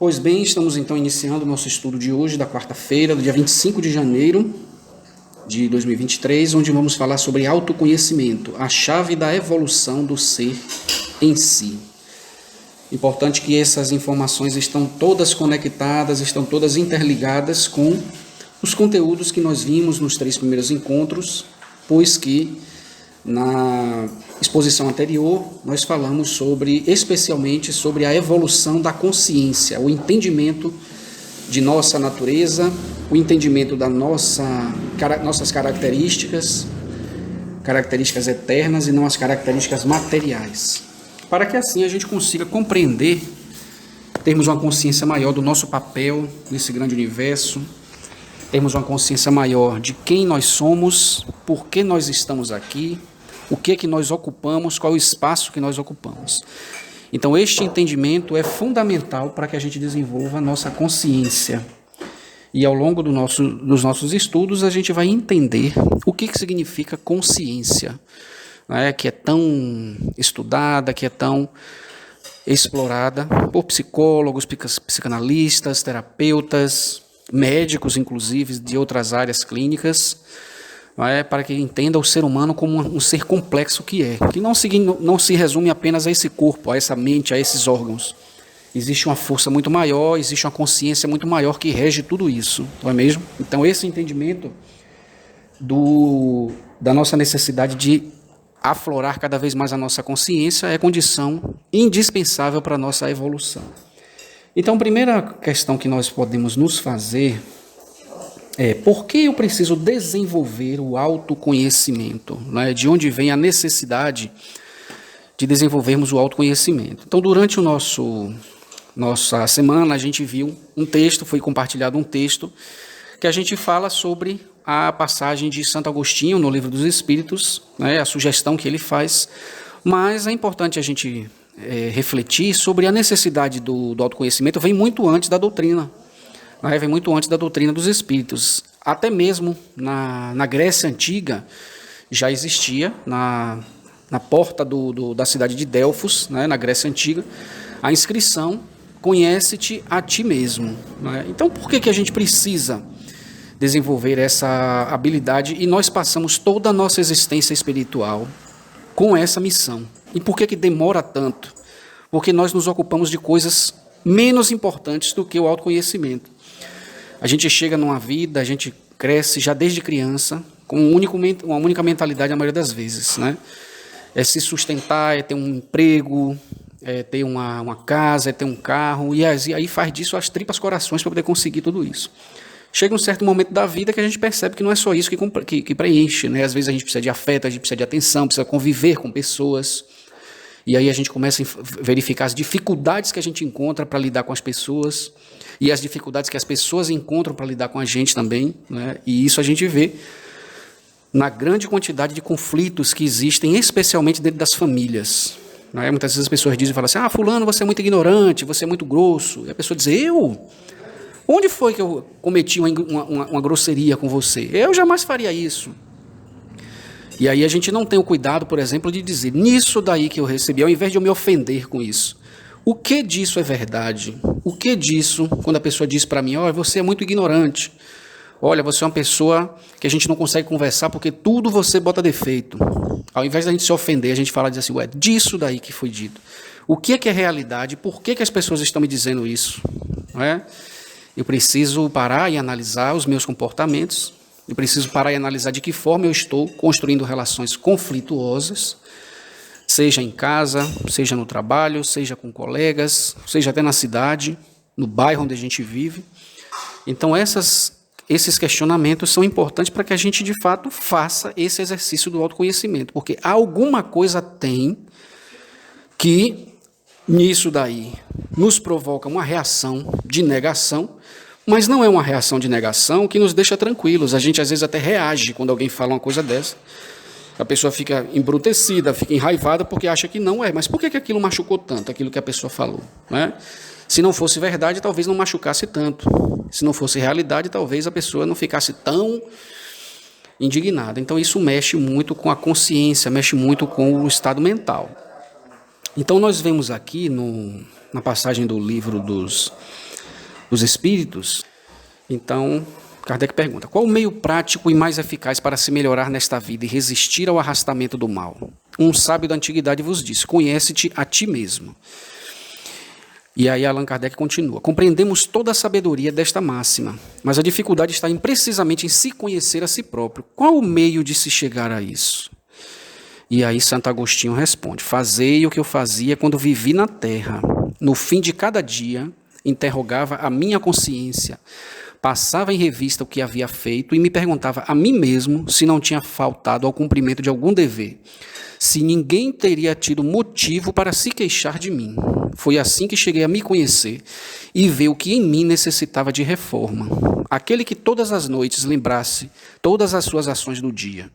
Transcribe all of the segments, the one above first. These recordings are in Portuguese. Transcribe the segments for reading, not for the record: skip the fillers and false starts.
Pois bem, estamos então iniciando o nosso estudo de hoje, da quarta-feira, do dia 25 de janeiro de 2023, onde vamos falar sobre autoconhecimento, a chave da evolução do ser em si. Importante que essas informações estão todas conectadas, estão todas interligadas com os conteúdos que nós vimos nos 3 primeiros encontros, pois que na exposição anterior nós falamos especialmente sobre a evolução da consciência, o entendimento de nossa natureza, o entendimento das nossas características eternas e não as características materiais, para que assim a gente consiga compreender, termos uma consciência maior do nosso papel nesse grande universo, termos uma consciência maior de quem nós somos, por que nós estamos aqui, o que nós ocupamos, qual é o espaço que nós ocupamos. Então, este entendimento é fundamental para que a gente desenvolva a nossa consciência. E ao longo dos nossos estudos, a gente vai entender o que significa consciência, né, que é tão estudada, que é tão explorada por psicólogos, psicanalistas, terapeutas, médicos, inclusive, de outras áreas clínicas, para que entenda o ser humano como um ser complexo que não se resume apenas a esse corpo, a essa mente, a esses órgãos. Existe uma força muito maior, existe uma consciência muito maior que rege tudo isso, não é mesmo? Então esse entendimento da nossa necessidade de aflorar cada vez mais a nossa consciência é condição indispensável para a nossa evolução. Então a primeira questão que nós podemos nos fazer por que eu preciso desenvolver o autoconhecimento? Né? De onde vem a necessidade de desenvolvermos o autoconhecimento? Então, durante nossa semana, a gente viu um texto, foi compartilhado um texto, que a gente fala sobre a passagem de Santo Agostinho no Livro dos Espíritos, né? A sugestão que ele faz, mas é importante a gente refletir sobre a necessidade do autoconhecimento, vem muito antes da doutrina. Vem muito antes da doutrina dos espíritos. Até mesmo na Grécia Antiga já existia, na porta da cidade de Delfos, né, na Grécia Antiga, a inscrição conhece-te a ti mesmo. Né? Então por que a gente precisa desenvolver essa habilidade e nós passamos toda a nossa existência espiritual com essa missão? E por que demora tanto? Porque nós nos ocupamos de coisas menos importantes do que o autoconhecimento. A gente chega numa vida, a gente cresce já desde criança com uma única mentalidade a maioria das vezes, né? É se sustentar, é ter um emprego, é ter uma casa, é ter um carro, e aí faz disso as tripas corações para poder conseguir tudo isso. Chega um certo momento da vida que a gente percebe que não é só isso que preenche, né? Às vezes a gente precisa de afeto, a gente precisa de atenção, precisa conviver com pessoas, e aí a gente começa a verificar as dificuldades que a gente encontra para lidar com as pessoas, e as dificuldades que as pessoas encontram para lidar com a gente também, né? E isso a gente vê na grande quantidade de conflitos que existem, especialmente dentro das famílias. Né? Muitas vezes as pessoas dizem, falam assim, fulano, você é muito ignorante, você é muito grosso. E a pessoa diz, eu? Onde foi que eu cometi uma grosseria com você? Eu jamais faria isso. E aí a gente não tem o cuidado, por exemplo, de dizer, nisso daí que eu recebi, ao invés de eu me ofender com isso, o que disso é verdade? O que disso, quando a pessoa diz para mim, você é muito ignorante, olha, você é uma pessoa que a gente não consegue conversar porque tudo você bota defeito. Ao invés da gente se ofender, a gente fala, diz assim, disso daí que foi dito. O que é realidade? Por que as pessoas estão me dizendo isso? Não é? Eu preciso parar e analisar os meus comportamentos, eu preciso parar e analisar de que forma eu estou construindo relações conflituosas, seja em casa, seja no trabalho, seja com colegas, seja até na cidade, no bairro onde a gente vive. Então, esses questionamentos são importantes para que a gente, de fato, faça esse exercício do autoconhecimento, porque alguma coisa tem que, nisso daí, nos provoca uma reação de negação, mas não é uma reação de negação que nos deixa tranquilos. A gente, às vezes, até reage quando alguém fala uma coisa dessa. A pessoa fica embrutecida, fica enraivada porque acha que não é. Mas por que aquilo machucou tanto, aquilo que a pessoa falou? Né? Se não fosse verdade, talvez não machucasse tanto. Se não fosse realidade, talvez a pessoa não ficasse tão indignada. Então isso mexe muito com a consciência, mexe muito com o estado mental. Então nós vemos aqui na passagem do livro dos dos espíritos. Então, Kardec pergunta: qual o meio prático e mais eficaz para se melhorar nesta vida e resistir ao arrastamento do mal? Um sábio da antiguidade vos disse: conhece-te a ti mesmo. E aí Allan Kardec continua: compreendemos toda a sabedoria desta máxima, mas a dificuldade está precisamente em se conhecer a si próprio. Qual o meio de se chegar a isso? E aí Santo Agostinho responde: fazei o que eu fazia quando vivi na terra. No fim de cada dia, interrogava a minha consciência, passava em revista o que havia feito e me perguntava a mim mesmo se não tinha faltado ao cumprimento de algum dever, se ninguém teria tido motivo para se queixar de mim. Foi assim que cheguei a me conhecer e ver o que em mim necessitava de reforma. Aquele que todas as noites lembrasse todas as suas ações do dia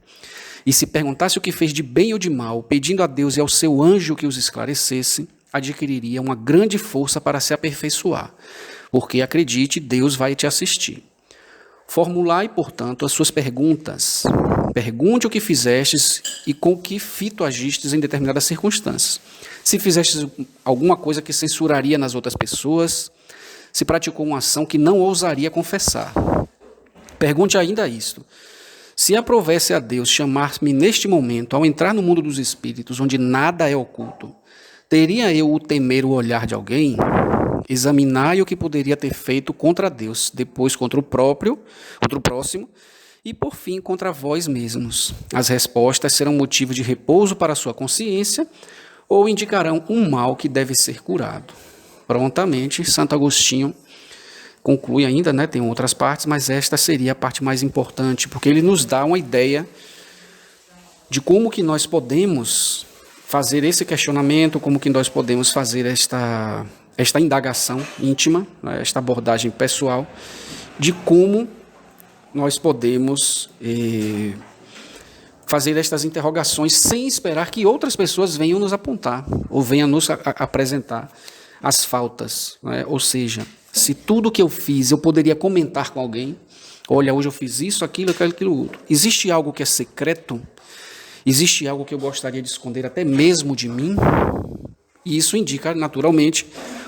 e se perguntasse o que fez de bem ou de mal, pedindo a Deus e ao seu anjo que os esclarecesse, adquiriria uma grande força para se aperfeiçoar, porque, acredite, Deus vai te assistir. Formulai, portanto, as suas perguntas. Pergunte o que fizestes e com que fito agistes em determinadas circunstâncias. Se fizestes alguma coisa que censuraria nas outras pessoas, se praticou uma ação que não ousaria confessar. Pergunte ainda isto: se aprovesse a Deus chamar-me neste momento, ao entrar no mundo dos espíritos, onde nada é oculto, teria eu o temer o olhar de alguém? Examinai o que poderia ter feito contra Deus, depois contra o próximo, e por fim contra vós mesmos. As respostas serão motivo de repouso para a sua consciência ou indicarão um mal que deve ser curado. Prontamente, Santo Agostinho conclui ainda, tem outras partes, mas esta seria a parte mais importante, porque ele nos dá uma ideia de como que nós podemos fazer esse questionamento, como que nós podemos fazer esta indagação íntima, esta abordagem pessoal, de como nós podemos fazer estas interrogações sem esperar que outras pessoas venham nos apontar ou venham nos apresentar as faltas. Ou seja, se tudo que eu fiz eu poderia comentar com alguém: olha, hoje eu fiz isso, aquilo, aquilo outro. Existe algo que é secreto? Existe algo que eu gostaria de esconder até mesmo de mim? E isso indica, naturalmente,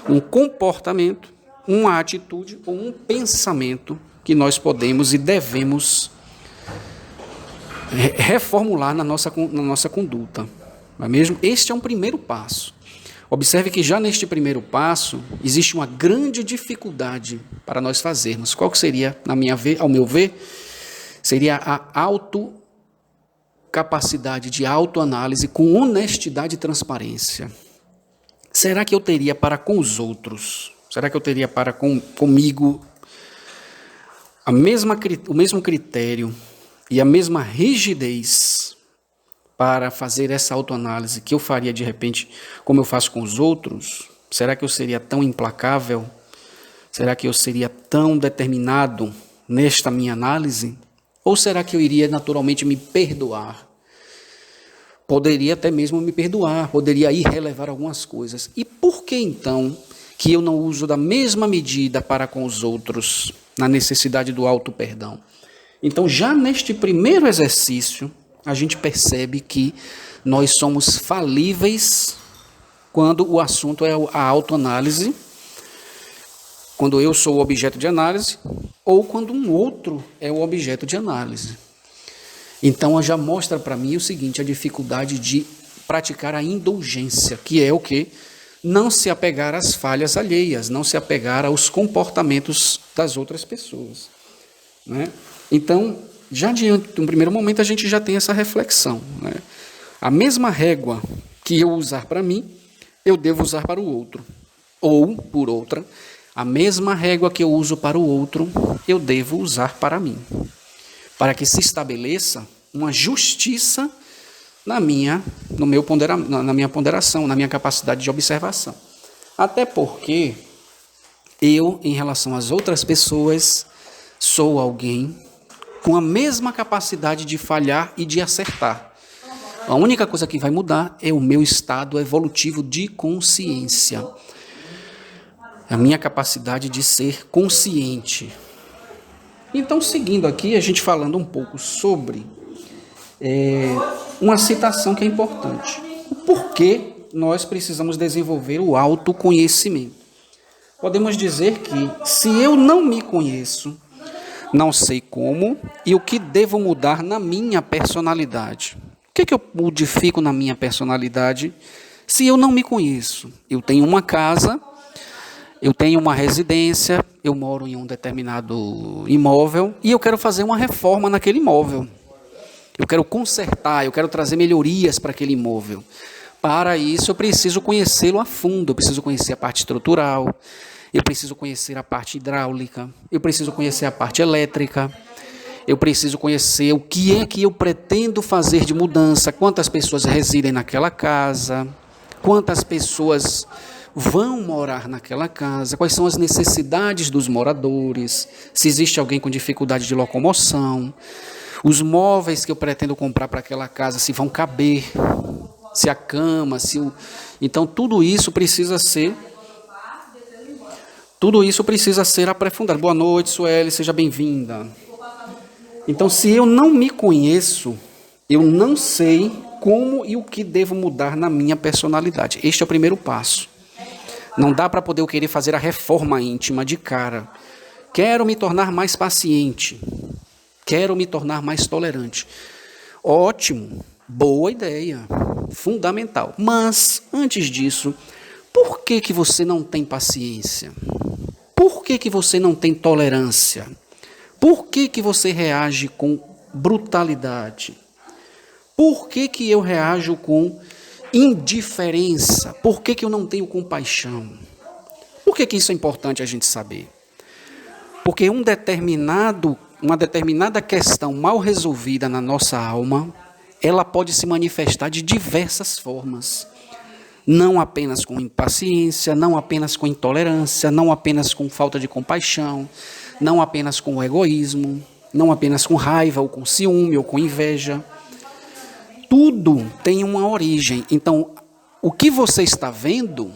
um comportamento, uma atitude ou um pensamento que nós podemos e devemos reformular na nossa conduta. Não é mesmo? Este é um primeiro passo. Observe que já neste primeiro passo existe uma grande dificuldade para nós fazermos. Qual que seria, ao meu ver, seria a capacidade de autoanálise com honestidade e transparência. Será que eu teria para com os outros? Será que eu teria para comigo o mesmo critério e a mesma rigidez para fazer essa autoanálise que eu faria de repente como eu faço com os outros? Será que eu seria tão implacável? Será que eu seria tão determinado nesta minha análise? Ou será que eu iria naturalmente me perdoar? Poderia até mesmo me perdoar, poderia ir relevar algumas coisas. E por que então que eu não uso da mesma medida para com os outros, na necessidade do auto-perdão? Então, já neste primeiro exercício, a gente percebe que nós somos falíveis quando o assunto é a autoanálise, quando eu sou o objeto de análise, ou quando um outro é o objeto de análise. Então, já mostra para mim o seguinte: a dificuldade de praticar a indulgência, que é o quê? Não se apegar às falhas alheias, não se apegar aos comportamentos das outras pessoas. Então, já diante de um primeiro momento, a gente já tem essa reflexão. A mesma régua que eu usar para mim, eu devo usar para o outro. Ou, por outra, a mesma régua que eu uso para o outro, eu devo usar para mim, para que se estabeleça uma justiça na minha ponderação, na minha capacidade de observação. Até porque eu, em relação às outras pessoas, sou alguém com a mesma capacidade de falhar e de acertar. A única coisa que vai mudar é o meu estado evolutivo de consciência. A minha capacidade de ser consciente. Então, seguindo aqui, a gente falando um pouco sobre uma citação que é importante. O porquê nós precisamos desenvolver o autoconhecimento. podemos dizer que se eu não me conheço, não sei como e o que devo mudar na minha personalidade. O que eu modifico na minha personalidade se eu não me conheço? Eu tenho uma casa, eu tenho uma residência, eu moro em um determinado imóvel e eu quero fazer uma reforma naquele imóvel. Eu quero consertar, eu quero trazer melhorias para aquele imóvel. Para isso, eu preciso conhecê-lo a fundo, eu preciso conhecer a parte estrutural, eu preciso conhecer a parte hidráulica, eu preciso conhecer a parte elétrica, eu preciso conhecer o que é que eu pretendo fazer de mudança, quantas pessoas residem naquela casa, quantas pessoas vão morar naquela casa, quais são as necessidades dos moradores, se existe alguém com dificuldade de locomoção, os móveis que eu pretendo comprar para aquela casa, se vão caber, se a cama, Então, tudo isso precisa ser aprofundado. Boa noite, Sueli, seja bem-vinda. Então, se eu não me conheço, eu não sei como e o que devo mudar na minha personalidade. Este é o primeiro passo. Não dá para poder eu querer fazer a reforma íntima de cara. Quero me tornar mais paciente. Quero me tornar mais tolerante. Ótimo, boa ideia, fundamental. Mas, antes disso, por que você não tem paciência? Por que você não tem tolerância? Por que você reage com brutalidade? Por que eu reajo com indiferença? Por que eu não tenho compaixão? Por que isso é importante a gente saber? Porque uma determinada questão mal resolvida na nossa alma, ela pode se manifestar de diversas formas. Não apenas com impaciência, não apenas com intolerância, não apenas com falta de compaixão, não apenas com egoísmo, não apenas com raiva, ou com ciúme, ou com inveja. Tudo tem uma origem. Então, o que você está vendo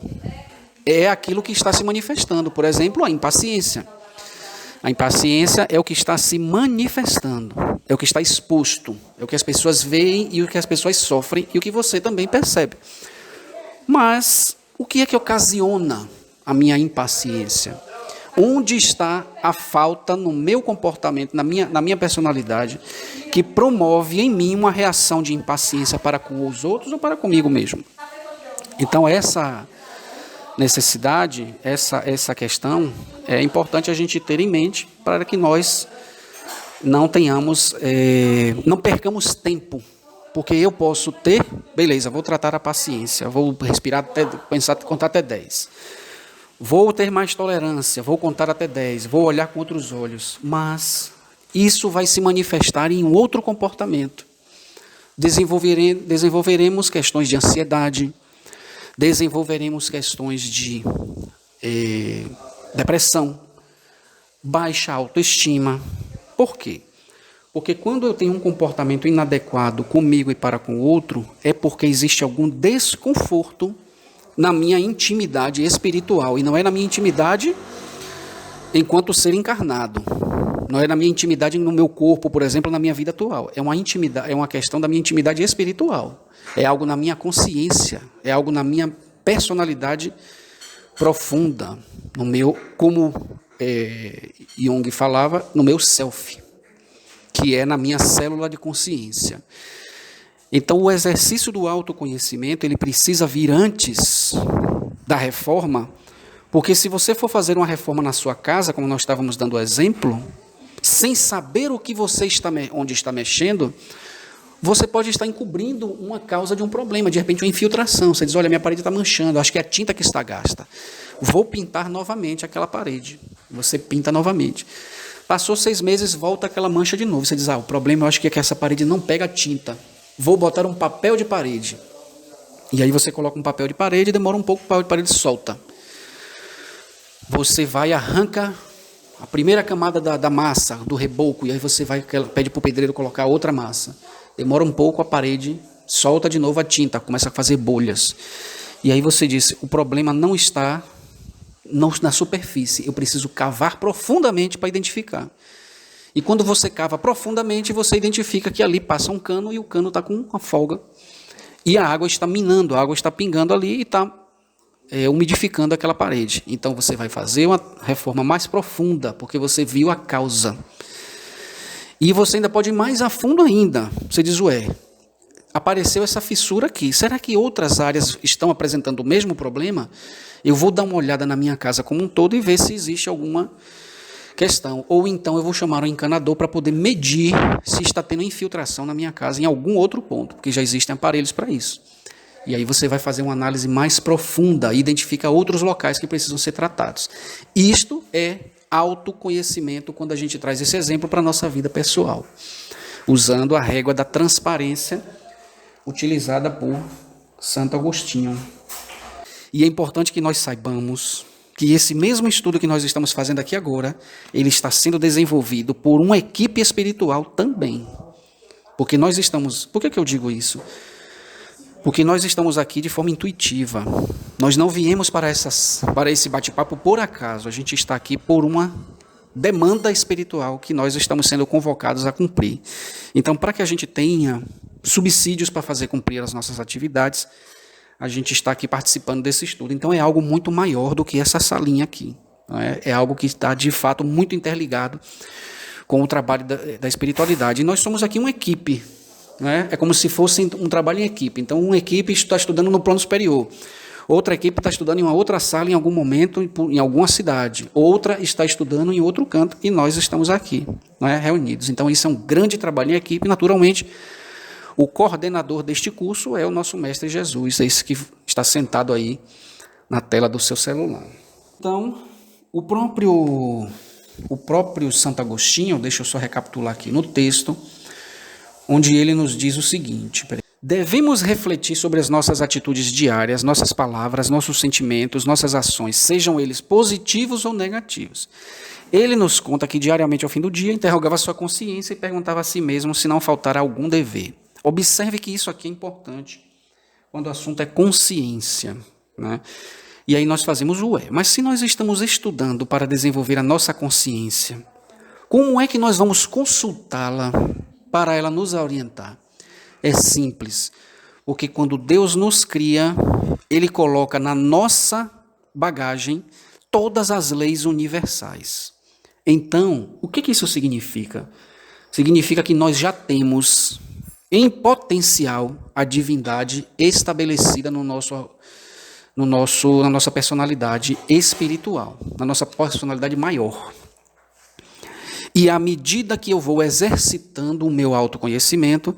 é aquilo que está se manifestando. Por exemplo, a impaciência. A impaciência é o que está se manifestando, é o que está exposto, é o que as pessoas veem e o que as pessoas sofrem e o que você também percebe. Mas o que é que ocasiona a minha impaciência? Onde está a falta no meu comportamento, na minha personalidade, que promove em mim uma reação de impaciência para com os outros ou para comigo mesmo? Então, essa necessidade, essa questão, é importante a gente ter em mente para que nós não percamos tempo. Porque eu posso ter, beleza, vou tratar a paciência, vou respirar, contar até 10. Vou ter mais tolerância, vou contar até 10, vou olhar com outros olhos. Mas isso vai se manifestar em um outro comportamento. Desenvolveremos questões de ansiedade, desenvolveremos questões de depressão, baixa autoestima. Por quê? Porque quando eu tenho um comportamento inadequado comigo e para com o outro, é porque existe algum desconforto na minha intimidade espiritual. E não é na minha intimidade enquanto ser encarnado. Não é na minha intimidade no meu corpo, por exemplo, na minha vida atual. É uma questão da minha intimidade espiritual. É algo na minha consciência, é algo na minha personalidade profunda, no meu, como Jung falava, no meu self, que é na minha célula de consciência. Então, o exercício do autoconhecimento, ele precisa vir antes da reforma, porque se você for fazer uma reforma na sua casa, como nós estávamos dando exemplo, sem saber o que você onde está mexendo, você pode estar encobrindo uma causa de um problema, de repente uma infiltração. Você diz, olha, minha parede está manchando, acho que é a tinta que está gasta. Vou pintar novamente aquela parede. Você pinta novamente. Passou 6 meses, volta aquela mancha de novo. Você diz, o problema eu acho que é que essa parede não pega tinta. Vou botar um papel de parede. E aí você coloca um papel de parede, demora um pouco, o papel de parede solta. Você vai e arranca a primeira camada da massa, do reboco, e aí você pede para o pedreiro colocar outra massa. Demora um pouco, a parede solta de novo a tinta, começa a fazer bolhas. E aí você diz, o problema não está na superfície, eu preciso cavar profundamente para identificar. E quando você cava profundamente, você identifica que ali passa um cano e o cano está com uma folga. E a água está minando, a água está pingando ali e está umidificando aquela parede. Então você vai fazer uma reforma mais profunda, porque você viu a causa. E você ainda pode ir mais a fundo ainda. Você diz, apareceu essa fissura aqui. Será que outras áreas estão apresentando o mesmo problema? Eu vou dar uma olhada na minha casa como um todo e ver se existe alguma questão. Ou então eu vou chamar um encanador para poder medir se está tendo infiltração na minha casa em algum outro ponto, porque já existem aparelhos para isso. E aí você vai fazer uma análise mais profunda, identifica outros locais que precisam ser tratados. Isto é autoconhecimento quando a gente traz esse exemplo para a nossa vida pessoal, usando a régua da transparência utilizada por Santo Agostinho. E é importante que nós saibamos que esse mesmo estudo que nós estamos fazendo aqui agora, ele está sendo desenvolvido por uma equipe espiritual também. Porque nós estamos... Por que eu digo isso? Porque nós estamos aqui de forma intuitiva. Nós não viemos para esse bate-papo por acaso. A gente está aqui por uma demanda espiritual que nós estamos sendo convocados a cumprir. Então, para que a gente tenha subsídios para fazer cumprir as nossas atividades, a gente está aqui participando desse estudo. Então, é algo muito maior do que essa salinha aqui. É algo que está, de fato, muito interligado com o trabalho da espiritualidade. E nós somos aqui uma equipe. É como se fosse um trabalho em equipe. Então, uma equipe está estudando no plano superior. Outra equipe está estudando em uma outra sala, em algum momento, em alguma cidade. Outra está estudando em outro canto e nós estamos aqui, reunidos. Então, isso é um grande trabalho em equipe. Naturalmente, o coordenador deste curso é o nosso Mestre Jesus, esse que está sentado aí na tela do seu celular. Então, o próprio Santo Agostinho, deixa eu só recapitular aqui no texto, onde ele nos diz o seguinte: devemos refletir sobre as nossas atitudes diárias, nossas palavras, nossos sentimentos, nossas ações, sejam eles positivos ou negativos. Ele nos conta que diariamente ao fim do dia interrogava sua consciência e perguntava a si mesmo se não faltara algum dever. Observe que isso aqui é importante quando o assunto é consciência, E aí nós fazemos mas se nós estamos estudando para desenvolver a nossa consciência, como é que nós vamos consultá-la para ela nos orientar? É simples, porque quando Deus nos cria, Ele coloca na nossa bagagem todas as leis universais. Então, o que isso significa? Significa que nós já temos em potencial a divindade estabelecida na nossa personalidade espiritual, na nossa personalidade maior. E à medida que eu vou exercitando o meu autoconhecimento,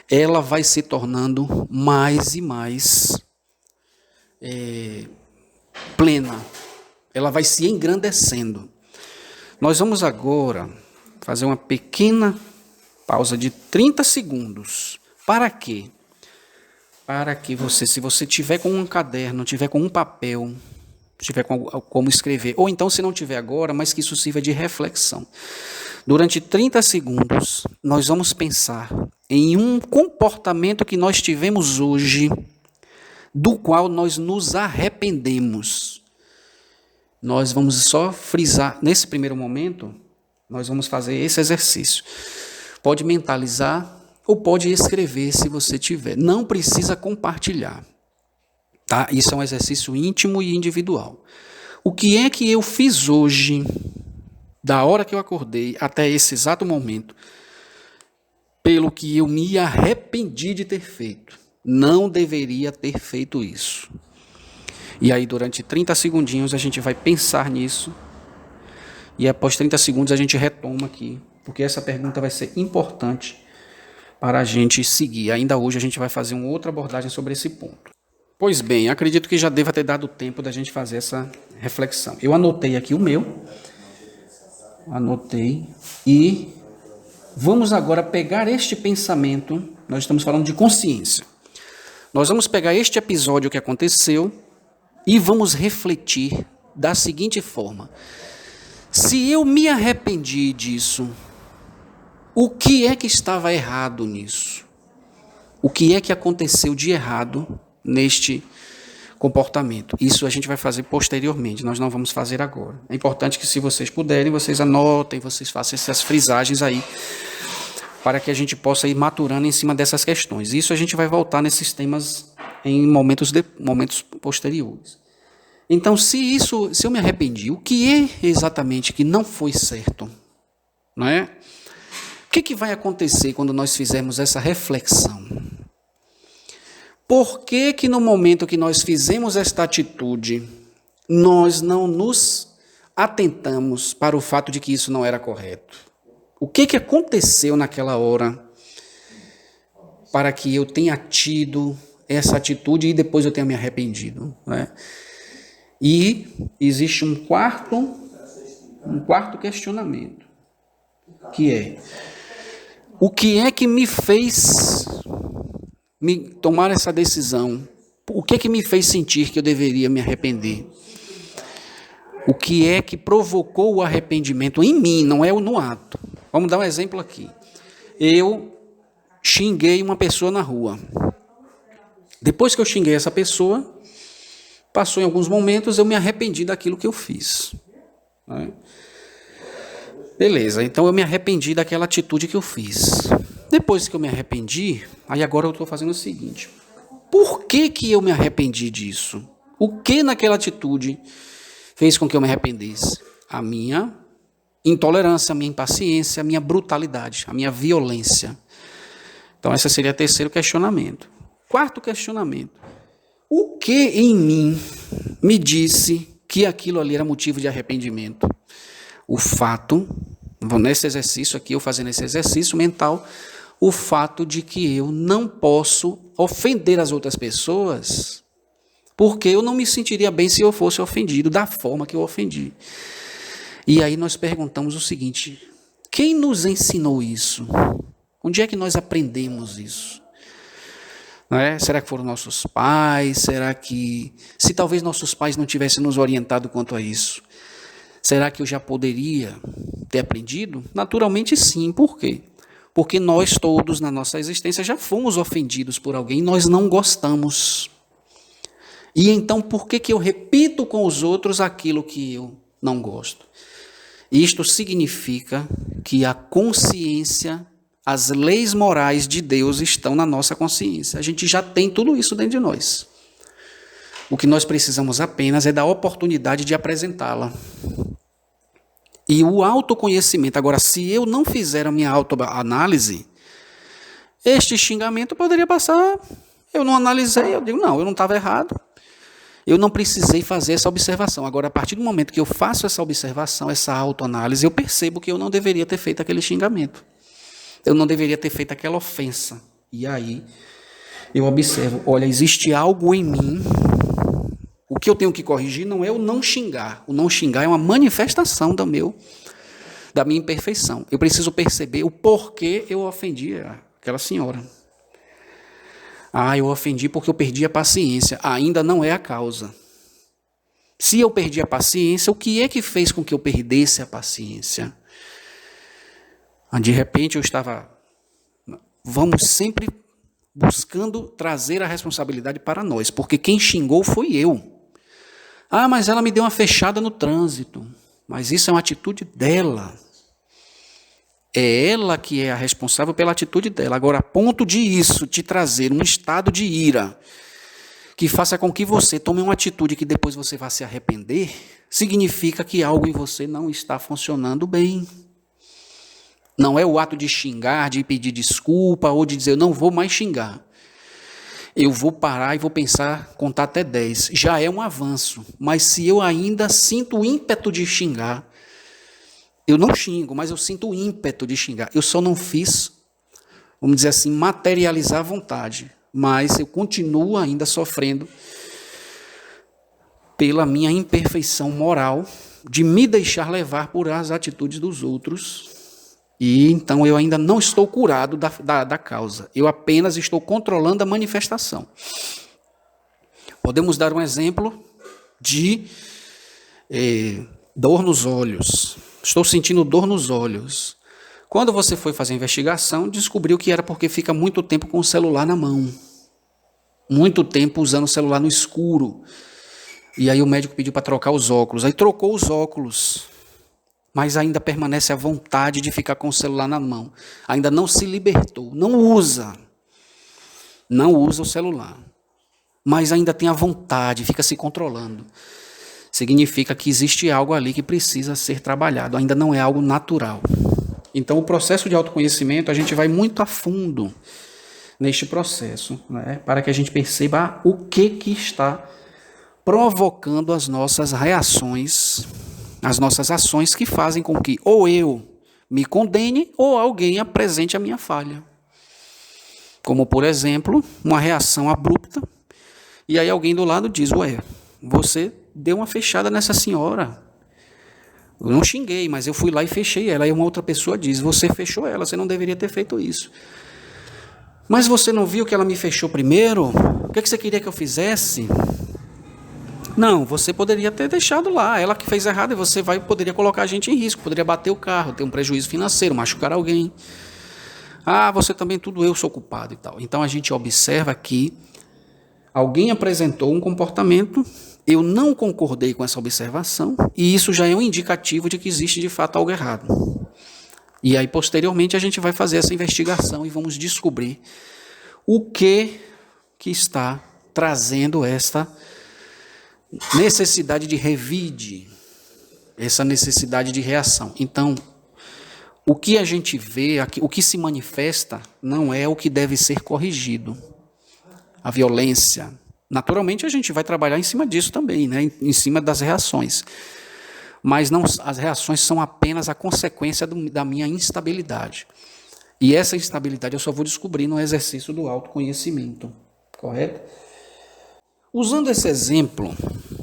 ela vai se tornando mais e mais plena. Ela vai se engrandecendo. Nós vamos agora fazer uma pequena pausa de 30 segundos. Para quê? Para que você, se você tiver com um caderno, tiver com um papel, tiver como escrever, ou então se não tiver agora, mas que isso sirva de reflexão. Durante 30 segundos, nós vamos pensar em um comportamento que nós tivemos hoje, do qual nós nos arrependemos. Nós vamos só frisar, nesse primeiro momento, nós vamos fazer esse exercício. Pode mentalizar ou pode escrever se você tiver. Não precisa compartilhar. Tá? Isso é um exercício íntimo e individual. O que é que eu fiz hoje, da hora que eu acordei até esse exato momento, pelo que eu me arrependi de ter feito? Não deveria ter feito isso. E aí, durante 30 segundinhos, a gente vai pensar nisso. E após 30 segundos, a gente retoma aqui. Porque essa pergunta vai ser importante para a gente seguir. Ainda hoje, a gente vai fazer uma outra abordagem sobre esse ponto. Pois bem, acredito que já deva ter dado tempo da gente fazer essa reflexão. Eu anotei aqui o meu. Anotei. E vamos agora pegar este pensamento. Nós estamos falando de consciência. Nós vamos pegar este episódio que aconteceu e vamos refletir da seguinte forma: se eu me arrependi disso, o que é que estava errado nisso? O que é que aconteceu de errado neste comportamento? Isso a gente vai fazer posteriormente, nós não vamos fazer agora. É importante que, se vocês puderem, vocês anotem, vocês façam essas frisagens aí, para que a gente possa ir maturando em cima dessas questões. Isso a gente vai voltar nesses temas em momentos posteriores. Então, se eu me arrependi, o que é exatamente que não foi certo? Não é? O que vai acontecer quando nós fizermos essa reflexão? Por que no momento que nós fizemos esta atitude, nós não nos atentamos para o fato de que isso não era correto? O que aconteceu naquela hora para que eu tenha tido essa atitude e depois eu tenha me arrependido? Né? E existe um quarto questionamento, que é: o que é que me fez me tomar essa decisão? O que é que me fez sentir que eu deveria me arrepender? O que é que provocou o arrependimento em mim, não é no ato? Vamos dar um exemplo aqui. Eu xinguei uma pessoa na rua. Depois que eu xinguei essa pessoa, passou em alguns momentos, eu me arrependi daquilo que eu fiz. Né? Beleza, então eu me arrependi daquela atitude que eu fiz. Depois que eu me arrependi, aí agora eu estou fazendo o seguinte: por que eu me arrependi disso? O que naquela atitude fez com que eu me arrependesse? A minha intolerância, a minha impaciência, a minha brutalidade, a minha violência. Então esse seria o terceiro questionamento. Quarto questionamento: o que em mim me disse que aquilo ali era motivo de arrependimento? O fato, nesse exercício aqui, eu fazendo esse exercício mental, o fato de que eu não posso ofender as outras pessoas, porque eu não me sentiria bem se eu fosse ofendido da forma que eu ofendi. E aí nós perguntamos o seguinte: quem nos ensinou isso? Onde é que nós aprendemos isso? Não é? Será que foram nossos pais? Será que, se talvez nossos pais não tivessem nos orientado quanto a isso, será que eu já poderia ter aprendido? Naturalmente sim. Por quê? Porque nós todos na nossa existência já fomos ofendidos por alguém e nós não gostamos. E então por que eu repito com os outros aquilo que eu não gosto? Isto significa que a consciência, as leis morais de Deus estão na nossa consciência. A gente já tem tudo isso dentro de nós. O que nós precisamos apenas é da oportunidade de apresentá-la. E o autoconhecimento. Agora, se eu não fizer a minha autoanálise, este xingamento poderia passar. Eu não analisei, eu digo, não, eu não estava errado. Eu não precisei fazer essa observação. Agora, a partir do momento que eu faço essa observação, essa autoanálise, eu percebo que eu não deveria ter feito aquele xingamento. Eu não deveria ter feito aquela ofensa. E aí, eu observo, olha, existe algo em mim. O que eu tenho que corrigir não é o não xingar. O não xingar é uma manifestação da minha imperfeição. Eu preciso perceber o porquê eu ofendi aquela senhora. Eu ofendi porque eu perdi a paciência. Ainda não é a causa. Se eu perdi a paciência, o que é que fez com que eu perdesse a paciência? De repente eu estava... Vamos sempre buscando trazer a responsabilidade para nós, porque quem xingou foi eu. Mas ela me deu uma fechada no trânsito. Mas isso é uma atitude dela. É ela que é a responsável pela atitude dela. Agora, a ponto de isso te trazer um estado de ira que faça com que você tome uma atitude que depois você vá se arrepender, significa que algo em você não está funcionando bem. Não é o ato de xingar, de pedir desculpa ou de dizer, eu não vou mais xingar. Eu vou parar e vou pensar, contar até 10. Já é um avanço. Mas se eu ainda sinto o ímpeto de xingar, eu não xingo, mas eu sinto o ímpeto de xingar. Eu só não fiz, vamos dizer assim, materializar a vontade. Mas eu continuo ainda sofrendo pela minha imperfeição moral de me deixar levar por as atitudes dos outros. E então eu ainda não estou curado da causa. Eu apenas estou controlando a manifestação. Podemos dar um exemplo de dor nos olhos. Estou sentindo dor nos olhos. Quando você foi fazer a investigação, descobriu que era porque fica muito tempo com o celular na mão. Muito tempo usando o celular no escuro. E aí o médico pediu para trocar os óculos. Aí trocou os óculos. Mas ainda permanece a vontade de ficar com o celular na mão. Ainda não se libertou. Não usa o celular. Mas ainda tem a vontade, fica se controlando. significa que existe algo ali que precisa ser trabalhado, ainda não é algo natural. Então, o processo de autoconhecimento, a gente vai muito a fundo neste processo, né, para que a gente perceba o que está provocando as nossas reações, as nossas ações que fazem com que ou eu me condene ou alguém apresente a minha falha. Como, por exemplo, uma reação abrupta, e aí alguém do lado diz, ué, você deu uma fechada nessa senhora. Eu não xinguei, mas eu fui lá e fechei ela. Aí uma outra pessoa diz, você fechou ela, você não deveria ter feito isso. Mas você não viu que ela me fechou primeiro? O que você queria que eu fizesse? Não, você poderia ter deixado lá, ela que fez errado, e você poderia colocar a gente em risco, poderia bater o carro, ter um prejuízo financeiro, machucar alguém. Ah, você também, tudo eu sou culpado e tal. Então a gente observa que alguém apresentou um comportamento, eu não concordei com essa observação, e isso já é um indicativo de que existe de fato algo errado. E aí posteriormente a gente vai fazer essa investigação e vamos descobrir o que está trazendo esta necessidade de revide, essa necessidade de reação. Então, o que a gente vê, o que se manifesta, não é o que deve ser corrigido. A violência. Naturalmente, a gente vai trabalhar em cima disso também, né? Em cima das reações. Mas não, as reações são apenas a consequência da minha instabilidade. E essa instabilidade eu só vou descobrir no exercício do autoconhecimento. Correto? Usando esse exemplo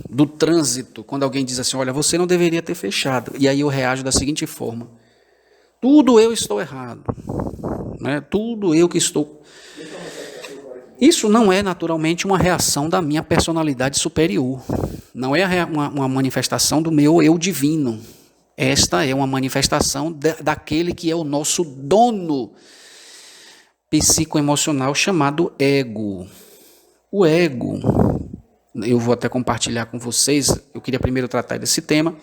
do trânsito, quando alguém diz assim, olha, você não deveria ter fechado. E aí eu reajo da seguinte forma, tudo eu estou errado, né? Tudo eu que estou... Isso não é naturalmente uma reação da minha personalidade superior, não é uma manifestação do meu eu divino. Esta é uma manifestação daquele que é o nosso dono psicoemocional chamado ego. O ego, eu vou até compartilhar com vocês, eu queria primeiro tratar desse tema,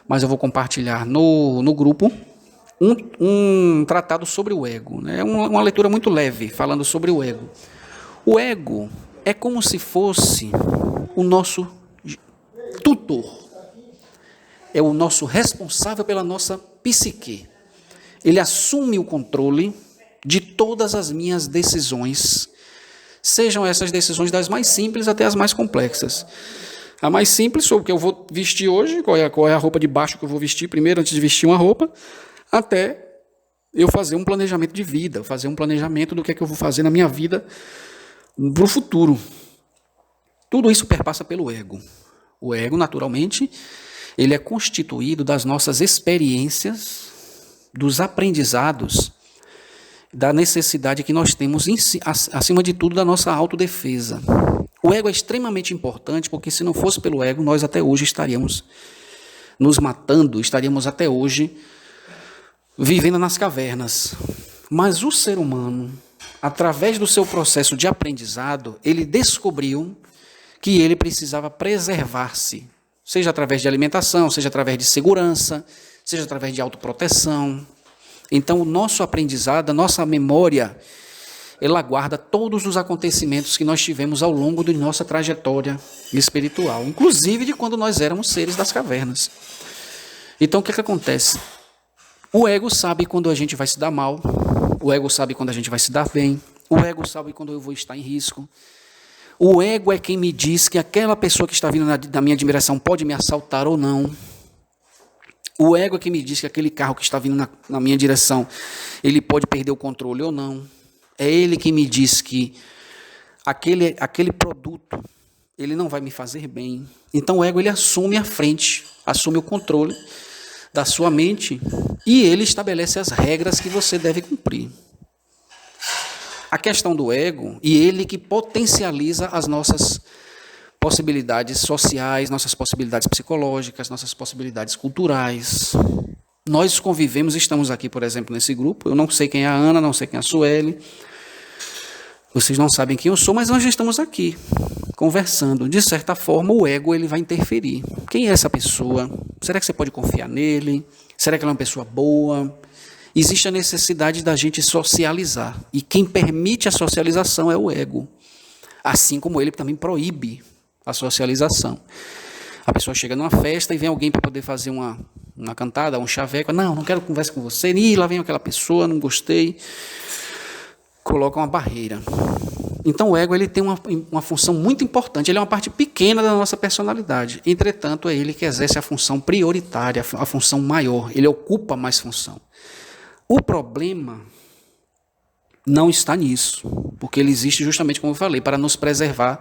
mas eu vou compartilhar no grupo um tratado sobre o ego, né? Uma leitura muito leve, falando sobre o ego. O ego é como se fosse o nosso tutor, é o nosso responsável pela nossa psique. Ele assume o controle de todas as minhas decisões, sejam essas decisões das mais simples até as mais complexas. A mais simples sobre o que eu vou vestir hoje, qual é a roupa de baixo que eu vou vestir primeiro, antes de vestir uma roupa, até eu fazer um planejamento de vida, fazer um planejamento do que é que eu vou fazer na minha vida para o futuro. Tudo isso perpassa pelo ego. O ego, naturalmente, ele é constituído das nossas experiências, dos aprendizados, da necessidade que nós temos, acima de tudo, da nossa autodefesa. O ego é extremamente importante, porque se não fosse pelo ego, nós até hoje estaríamos nos matando, estaríamos até hoje vivendo nas cavernas. Mas o ser humano, através do seu processo de aprendizado, ele descobriu que ele precisava preservar-se, seja através de alimentação, seja através de segurança, seja através de autoproteção. Então, o nosso aprendizado, a nossa memória, ela guarda todos os acontecimentos que nós tivemos ao longo de nossa trajetória espiritual, inclusive de quando nós éramos seres das cavernas. Então, o que acontece? O ego sabe quando a gente vai se dar mal, o ego sabe quando a gente vai se dar bem, o ego sabe quando eu vou estar em risco. O ego é quem me diz que aquela pessoa que está vindo na minha direção pode me assaltar ou não. O ego é que me diz que aquele carro que está vindo na minha direção, ele pode perder o controle ou não. É ele que me diz que aquele produto, ele não vai me fazer bem. Então o ego, ele assume a frente, assume o controle da sua mente e ele estabelece as regras que você deve cumprir. A questão do ego, e ele que potencializa as nossas possibilidades sociais, nossas possibilidades psicológicas, nossas possibilidades culturais. Nós convivemos, estamos aqui, por exemplo, nesse grupo. Eu não sei quem é a Ana, não sei quem é a Sueli. Vocês não sabem quem eu sou, mas nós já estamos aqui, conversando. De certa forma, o ego ele vai interferir. Quem é essa pessoa? Será que você pode confiar nele? Será que ela é uma pessoa boa? Existe a necessidade da gente socializar. E quem permite a socialização é o ego. Assim como ele também proíbe a socialização. A pessoa chega numa festa e vem alguém para poder fazer uma cantada, um chaveco. Não quero conversa com você. Ih, lá vem aquela pessoa, não gostei. Coloca uma barreira. Então o ego ele tem uma função muito importante. Ele é uma parte pequena da nossa personalidade. Entretanto, é ele que exerce a função prioritária, a função maior. Ele ocupa mais função. O problema não está nisso, porque ele existe justamente, como eu falei, para nos preservar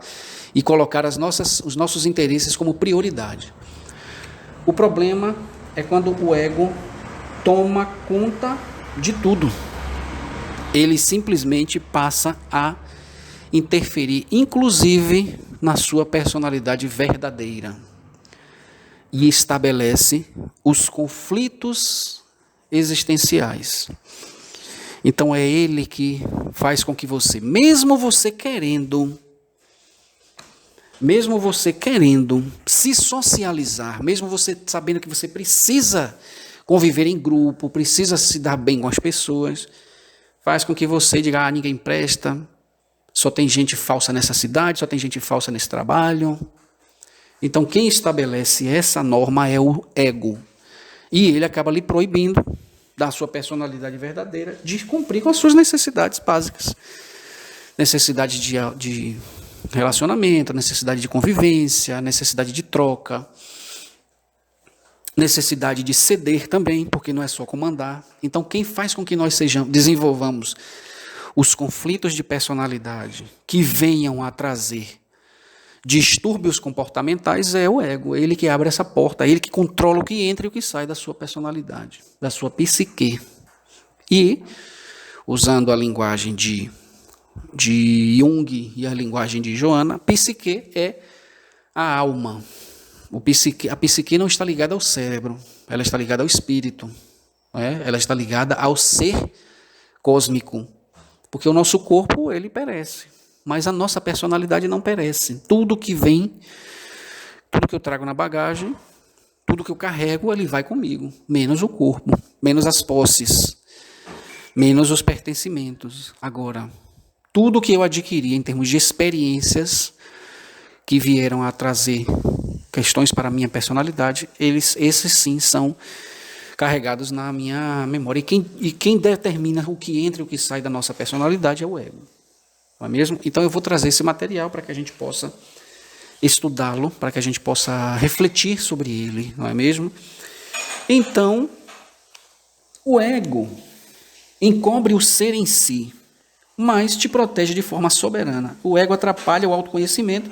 e colocar os nossos interesses como prioridade. O problema é quando o ego toma conta de tudo. Ele simplesmente passa a interferir, inclusive, na sua personalidade verdadeira e estabelece os conflitos existenciais. Então é ele que faz com que você, mesmo você querendo se socializar, mesmo você sabendo que você precisa conviver em grupo, precisa se dar bem com as pessoas, faz com que você diga, ninguém presta, só tem gente falsa nessa cidade, só tem gente falsa nesse trabalho. Então quem estabelece essa norma é o ego. E ele acaba lhe proibindo da sua personalidade verdadeira de cumprir com as suas necessidades básicas. Necessidade de relacionamento, necessidade de convivência, necessidade de troca, necessidade de ceder também, porque não é só comandar. Então, quem faz com que nós desenvolvamos os conflitos de personalidade que venham a trazer distúrbios comportamentais é o ego, é ele que abre essa porta, é ele que controla o que entra e o que sai da sua personalidade, da sua psique. E, usando a linguagem de Jung e a linguagem de Joana, psique é a alma. A psique não está ligada ao cérebro, ela está ligada ao espírito, ela está ligada ao ser cósmico, porque o nosso corpo ele perece. Mas a nossa personalidade não perece. Tudo que vem, tudo que eu trago na bagagem, tudo que eu carrego, ele vai comigo. Menos o corpo, menos as posses, menos os pertencimentos. Agora, tudo que eu adquiri em termos de experiências que vieram a trazer questões para a minha personalidade, esses sim são carregados na minha memória. E quem determina o que entra e o que sai da nossa personalidade é o ego. Não é mesmo? Então eu vou trazer esse material para que a gente possa estudá-lo, para que a gente possa refletir sobre ele, não é mesmo? Então, o ego encobre o ser em si, mas te protege de forma soberana. O ego atrapalha o autoconhecimento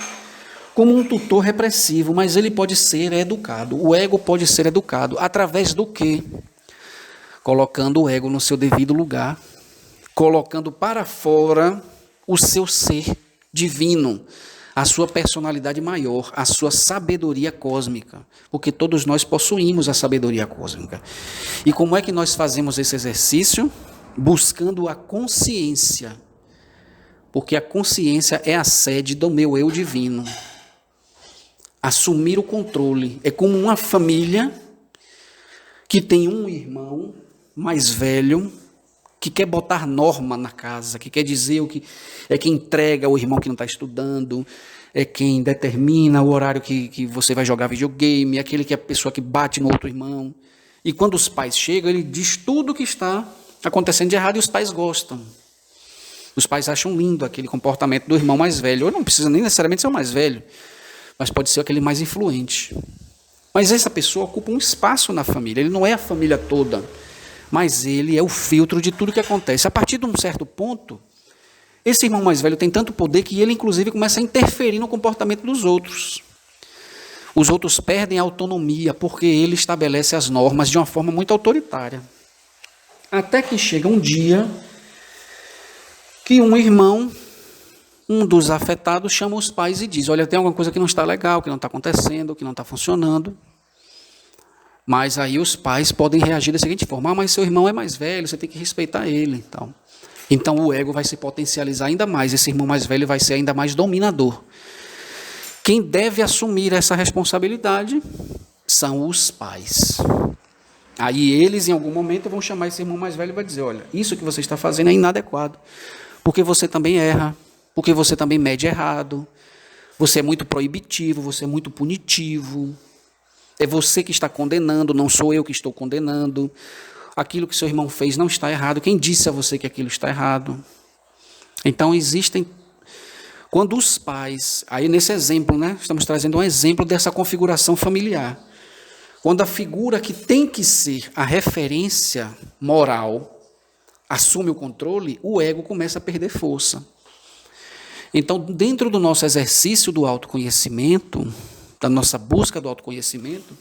como um tutor repressivo, mas ele pode ser educado. O ego pode ser educado através do quê? Colocando o ego no seu devido lugar, colocando para fora o seu ser divino, a sua personalidade maior, a sua sabedoria cósmica, porque todos nós possuímos a sabedoria cósmica. E como é que nós fazemos esse exercício? Buscando a consciência, porque a consciência é a sede do meu eu divino. Assumir o controle é como uma família que tem um irmão mais velho que quer botar norma na casa, que quer dizer o que é quem entrega o irmão que não está estudando, é quem determina o horário que você vai jogar videogame, é aquele que é a pessoa que bate no outro irmão. E quando os pais chegam, ele diz tudo o que está acontecendo de errado e os pais gostam. Os pais acham lindo aquele comportamento do irmão mais velho, ou não precisa nem necessariamente ser o mais velho, mas pode ser aquele mais influente. Mas essa pessoa ocupa um espaço na família, ele não é a família toda, mas ele é o filtro de tudo que acontece. A partir de um certo ponto, esse irmão mais velho tem tanto poder que ele, inclusive, começa a interferir no comportamento dos outros. Os outros perdem a autonomia, porque ele estabelece as normas de uma forma muito autoritária. Até que chega um dia que um irmão, um dos afetados, chama os pais e diz, olha, tem alguma coisa que não está legal, que não está acontecendo, que não está funcionando. Mas aí os pais podem reagir da seguinte forma, mas seu irmão é mais velho, você tem que respeitar ele. Então o ego vai se potencializar ainda mais, esse irmão mais velho vai ser ainda mais dominador. Quem deve assumir essa responsabilidade são os pais. Aí eles, em algum momento, vão chamar esse irmão mais velho e vai dizer, olha, isso que você está fazendo é inadequado, porque você também erra, porque você também mede errado, Você é muito proibitivo, você é muito punitivo. É você que está condenando, não sou eu que estou condenando. Aquilo que seu irmão fez não está errado. Quem disse a você que aquilo está errado? Então existem... Quando os pais... Aí nesse exemplo, né? Estamos trazendo um exemplo dessa configuração familiar. Quando a figura que tem que ser a referência moral assume o controle, o ego começa a perder força. Então, dentro do nosso exercício do autoconhecimento, da nossa busca do autoconhecimento,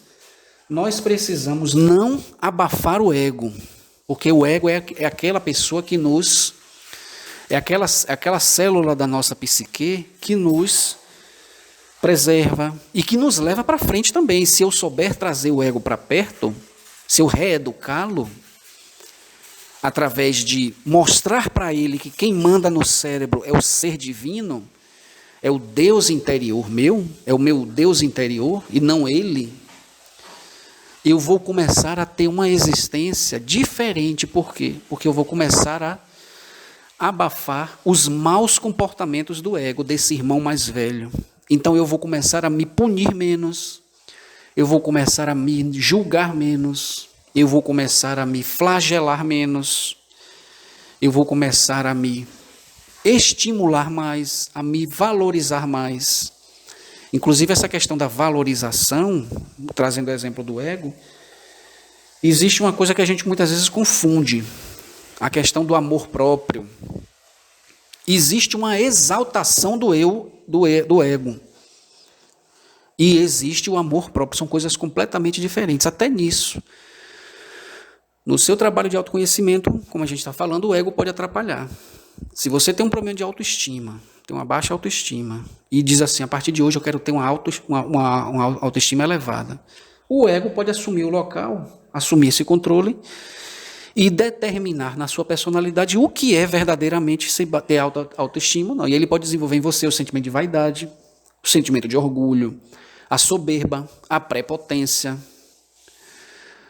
nós precisamos não abafar o ego, porque o ego é aquela pessoa que nos... É aquela célula da nossa psique que nos preserva e que nos leva para frente também. Se eu souber trazer o ego para perto, se eu reeducá-lo, através de mostrar para ele que quem manda no cérebro é o ser divino, é o Deus interior meu, é o meu Deus interior e não ele, eu vou começar a ter uma existência diferente. Por quê? Porque eu vou começar a abafar os maus comportamentos do ego, desse irmão mais velho. Então eu vou começar a me punir menos, eu vou começar a me julgar menos, eu vou começar a me flagelar menos, eu vou começar a me estimular mais, a me valorizar mais. Inclusive essa questão da valorização, trazendo o exemplo do ego, existe uma coisa que a gente muitas vezes confunde, a questão do amor próprio. Existe uma exaltação do eu, do ego. E existe o amor próprio, são coisas completamente diferentes, até nisso. No seu trabalho de autoconhecimento, como a gente está falando, o ego pode atrapalhar. Se você tem um problema de autoestima, tem uma baixa autoestima, e diz assim, a partir de hoje eu quero ter uma autoestima elevada, o ego pode assumir o local, assumir esse controle, e determinar na sua personalidade o que é verdadeiramente ter autoestima ou não. E ele pode desenvolver em você o sentimento de vaidade, o sentimento de orgulho, a soberba, a prepotência.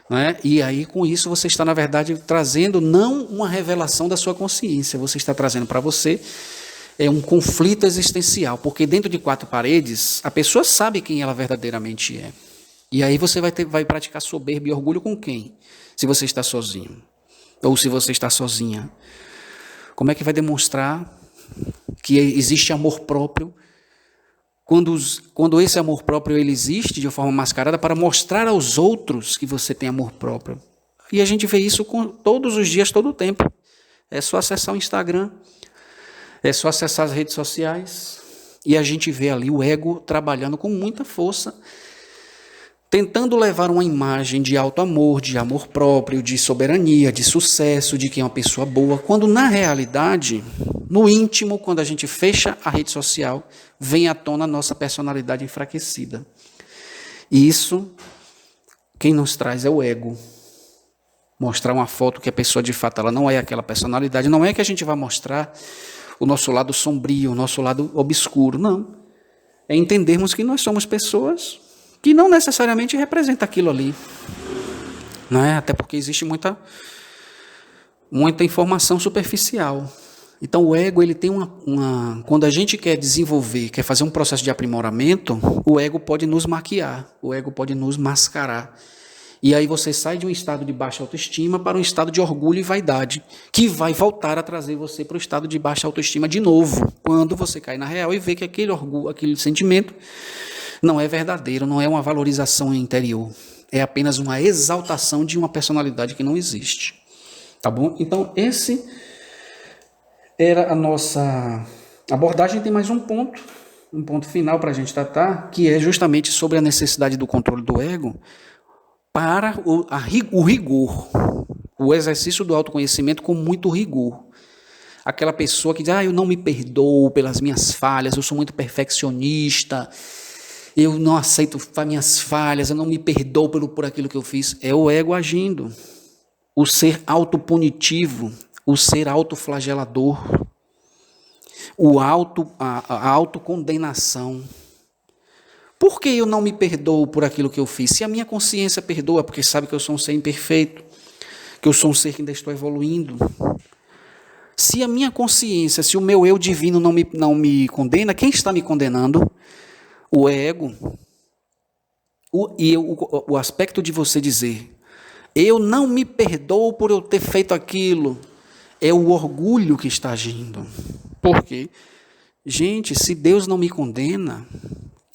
Não é? E aí, com isso, você está, na verdade, trazendo não uma revelação da sua consciência, você está trazendo para você um conflito existencial, porque dentro de quatro paredes, a pessoa sabe quem ela verdadeiramente é. E aí você vai praticar soberba e orgulho com quem? Se você está sozinho. Ou se você está sozinha. Como é que vai demonstrar que existe amor próprio quando esse amor próprio ele existe de forma mascarada para mostrar aos outros que você tem amor próprio? E a gente vê isso todos os dias, todo o tempo. É só acessar o Instagram, é só acessar as redes sociais e a gente vê ali o ego trabalhando com muita força, tentando levar uma imagem de alto amor, de amor próprio, de soberania, de sucesso, de que é uma pessoa boa, quando na realidade, no íntimo, quando a gente fecha a rede social, vem à tona a nossa personalidade enfraquecida. E isso, quem nos traz é o ego. Mostrar uma foto que a pessoa de fato ela não é aquela personalidade, não é que a gente vai mostrar o nosso lado sombrio, o nosso lado obscuro, não. É entendermos que nós somos pessoas que não necessariamente representa aquilo ali, não é? Até porque existe muita informação superficial. Então o ego ele tem quando a gente quer desenvolver, quer fazer um processo de aprimoramento, o ego pode nos maquiar, o ego pode nos mascarar. E aí você sai de um estado de baixa autoestima para um estado de orgulho e vaidade, que vai voltar a trazer você para o estado de baixa autoestima de novo, quando você cai na real e vê que aquele orgulho, aquele sentimento não é verdadeiro, não é uma valorização interior. É apenas uma exaltação de uma personalidade que não existe. Tá bom? Então, esse era a nossa abordagem. Tem mais um ponto final para a gente tratar, que é justamente sobre a necessidade do controle do ego para o rigor, o exercício do autoconhecimento com muito rigor. Aquela pessoa que diz, eu não me perdoo pelas minhas falhas, eu sou muito perfeccionista, eu não aceito as minhas falhas, eu não me perdoo por aquilo que eu fiz. É o ego agindo. O ser autopunitivo, o ser autoflagelador, a autocondenação. Por que eu não me perdoo por aquilo que eu fiz? Se a minha consciência perdoa, porque sabe que eu sou um ser imperfeito, que eu sou um ser que ainda estou evoluindo. Se a minha consciência, se o meu eu divino não me condena, quem está me condenando? O ego. O aspecto de você dizer, eu não me perdoo por eu ter feito aquilo, é o orgulho que está agindo. Por quê? Gente, se Deus não me condena,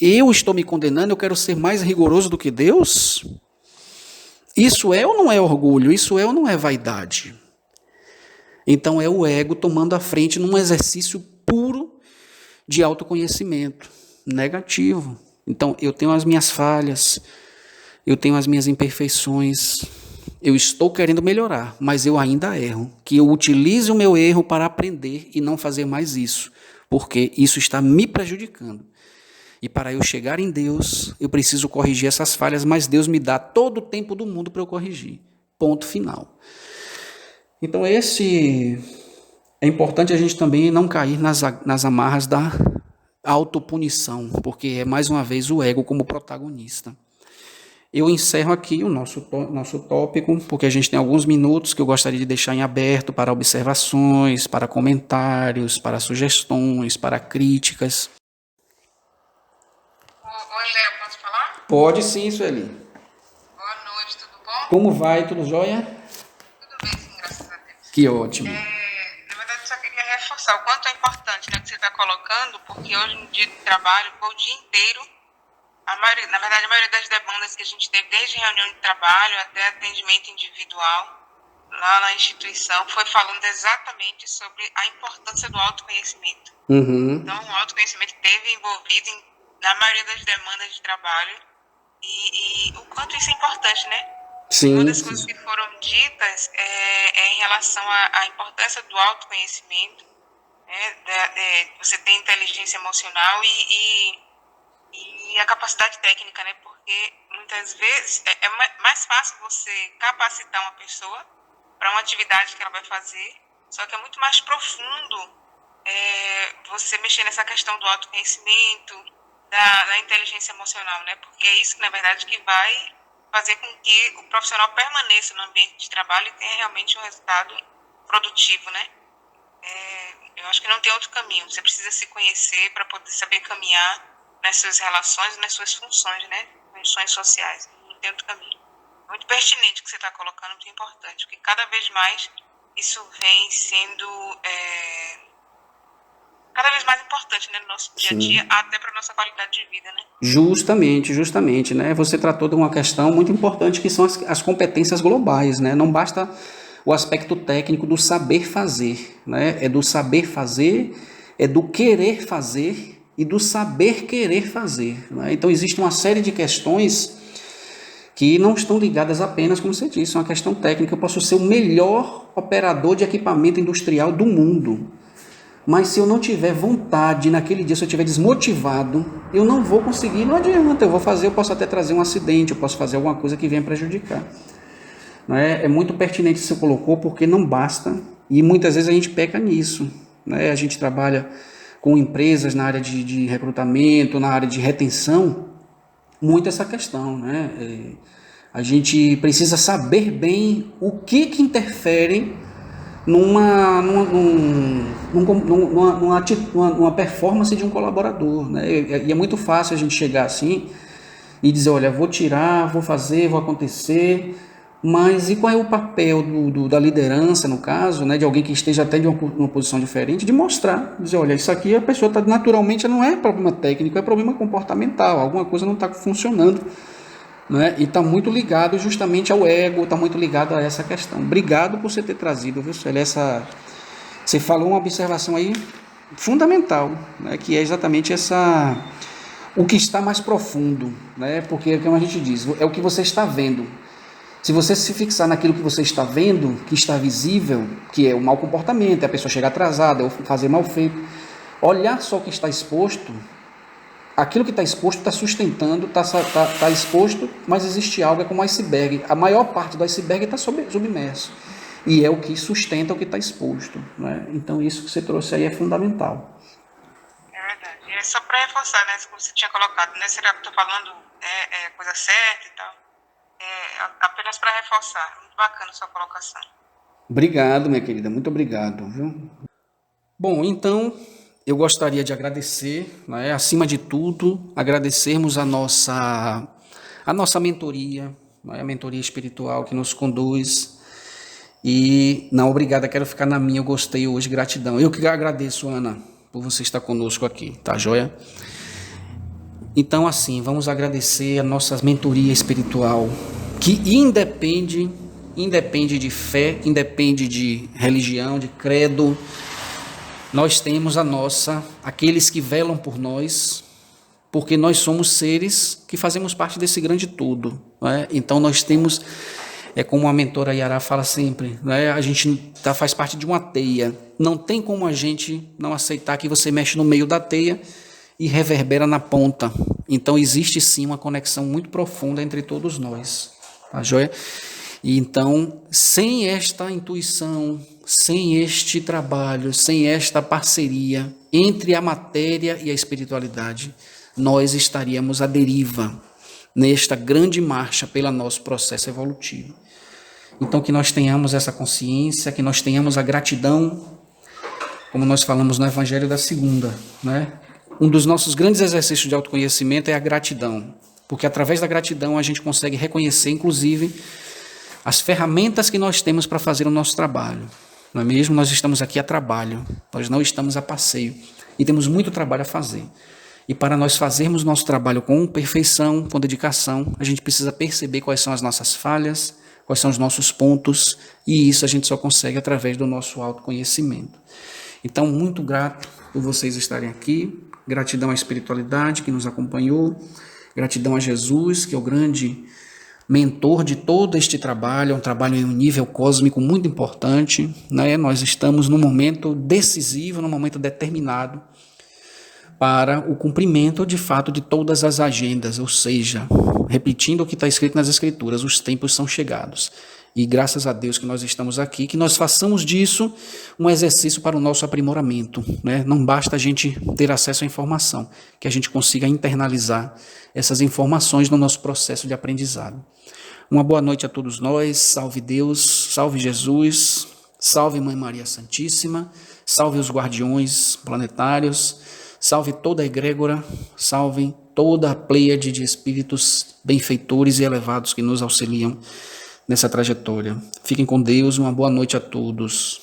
eu estou me condenando, eu quero ser mais rigoroso do que Deus? Isso é ou não é orgulho? Isso é ou não é vaidade? Então é o ego tomando a frente num exercício puro de autoconhecimento, negativo. Então eu tenho as minhas falhas, eu tenho as minhas imperfeições, eu estou querendo melhorar, mas eu ainda erro. Que eu utilize o meu erro para aprender e não fazer mais isso, porque isso está me prejudicando. E para eu chegar em Deus, eu preciso corrigir essas falhas, mas Deus me dá todo o tempo do mundo para eu corrigir. Ponto final. Então é importante a gente também não cair nas amarras da autopunição, porque é mais uma vez o ego como protagonista. Eu encerro aqui o nosso tópico, porque a gente tem alguns minutos que eu gostaria de deixar em aberto para observações, para comentários, para sugestões, para críticas. Oi, Léo, posso falar? Pode sim, Sueli. Boa noite, tudo bom? Como vai? Tudo jóia? Tudo bem, sim, graças a Deus. Que ótimo. Na verdade, eu só queria reforçar o quanto é importante, né, que você está colocando, porque hoje em dia de trabalho, o dia inteiro, na verdade, a maioria das demandas que a gente teve, desde reunião de trabalho até atendimento individual, lá na instituição, foi falando exatamente sobre a importância do autoconhecimento. Uhum. Então, o autoconhecimento esteve envolvido na maioria das demandas de trabalho e o quanto isso é importante, né? Uma Sim, das coisas sim. que foram ditas é em relação à importância do autoconhecimento, né? Você ter inteligência emocional e a capacidade técnica, né? Porque muitas vezes é mais fácil você capacitar uma pessoa para uma atividade que ela vai fazer, só que é muito mais profundo você mexer nessa questão do autoconhecimento, da inteligência emocional, né? Porque é isso, na verdade, que vai fazer com que o profissional permaneça no ambiente de trabalho e tenha realmente um resultado produtivo, né? Eu acho que não tem outro caminho. Você precisa se conhecer para poder saber caminhar nas suas relações, nas suas funções, né? Funções sociais. Não tem outro caminho. Muito pertinente o que você está colocando, muito importante, porque cada vez mais isso vem sendo cada vez mais importante, né, no nosso dia a Sim. dia, até para nossa qualidade de vida, né? Justamente, né? Você tratou de uma questão muito importante que são as competências globais, né? Não basta o aspecto técnico do saber fazer, né? É do saber fazer, é do querer fazer e do saber querer fazer, né? Então existe uma série de questões que não estão ligadas apenas, como você disse, a uma questão técnica. Eu posso ser o melhor operador de equipamento industrial do mundo, mas se eu não tiver vontade naquele dia, se eu estiver desmotivado, eu não vou conseguir, não adianta, eu posso até trazer um acidente, eu posso fazer alguma coisa que venha prejudicar. Não é muito pertinente o que você colocou, porque não basta, e muitas vezes a gente peca nisso. Né? A gente trabalha com empresas na área de recrutamento, na área de retenção, muito essa questão. Né? A gente precisa saber bem o que interfere numa performance de um colaborador. Né? E é muito fácil a gente chegar assim e dizer, olha, vou tirar, vou fazer, vou acontecer, mas e qual é o papel da liderança, no caso, né, de alguém que esteja até de uma posição diferente, de mostrar, dizer, olha, isso aqui a pessoa está naturalmente, não é problema técnico, é problema comportamental, alguma coisa não está funcionando. Né? E está muito ligado justamente ao ego, está muito ligado a essa questão. Obrigado por você ter trazido, viu, Sueli? Você falou uma observação aí fundamental, né? Que é exatamente o que está mais profundo, né? Porque, como a gente diz, é o que você está vendo. Se você se fixar naquilo que você está vendo, que está visível, que é o mau comportamento, é a pessoa chegar atrasada, é fazer mal feito, olhar só o que está exposto, aquilo que está exposto está sustentando, está exposto, mas existe algo, é como um iceberg. A maior parte do iceberg está submerso. E é o que sustenta o que está exposto. Né? Então, isso que você trouxe aí é fundamental. É verdade. E é só para reforçar, né, como você tinha colocado, né, será que eu estou falando coisa certa e tal? Apenas para reforçar. Muito bacana a sua colocação. Obrigado, minha querida. Muito obrigado. Viu? Bom, então eu gostaria de agradecer, né, acima de tudo, agradecermos a nossa mentoria, né, a mentoria espiritual que nos conduz. E não, obrigado, quero ficar na minha, eu gostei hoje, gratidão. Eu que agradeço, Ana, por você estar conosco aqui, tá joia? Então, assim, vamos agradecer a nossa mentoria espiritual, que independe de fé, independe de religião, de credo. Nós temos aqueles que velam por nós, porque nós somos seres que fazemos parte desse grande todo, não é? Então nós temos, como a mentora Yara fala sempre, não é? A gente faz parte de uma teia, não tem como a gente não aceitar que você mexe no meio da teia e reverbera na ponta. Então existe sim uma conexão muito profunda entre todos nós, tá joia? E então, sem esta intuição, sem este trabalho, sem esta parceria entre a matéria e a espiritualidade, nós estaríamos à deriva nesta grande marcha pelo nosso processo evolutivo. Então, que nós tenhamos essa consciência, que nós tenhamos a gratidão, como nós falamos no Evangelho da Segunda, né? Um dos nossos grandes exercícios de autoconhecimento é a gratidão, porque através da gratidão a gente consegue reconhecer, inclusive, as ferramentas que nós temos para fazer o nosso trabalho. Não é mesmo? Nós estamos aqui a trabalho, nós não estamos a passeio e temos muito trabalho a fazer. E para nós fazermos nosso trabalho com perfeição, com dedicação, a gente precisa perceber quais são as nossas falhas, quais são os nossos pontos, e isso a gente só consegue através do nosso autoconhecimento. Então, muito grato por vocês estarem aqui, gratidão à espiritualidade que nos acompanhou, gratidão a Jesus, que é o grande mentor de todo este trabalho, é um trabalho em um nível cósmico muito importante, né? Nós estamos num momento decisivo, num momento determinado para o cumprimento de fato de todas as agendas, ou seja, repetindo o que está escrito nas Escrituras, os tempos são chegados. E graças a Deus que nós estamos aqui, que nós façamos disso um exercício para o nosso aprimoramento, né? Não basta a gente ter acesso à informação, que a gente consiga internalizar essas informações no nosso processo de aprendizado. Uma boa noite a todos nós, salve Deus, salve Jesus, salve Mãe Maria Santíssima, salve os guardiões planetários, salve toda a egrégora, salve toda a pleiade de espíritos benfeitores e elevados que nos auxiliam nessa trajetória. Fiquem com Deus, uma boa noite a todos.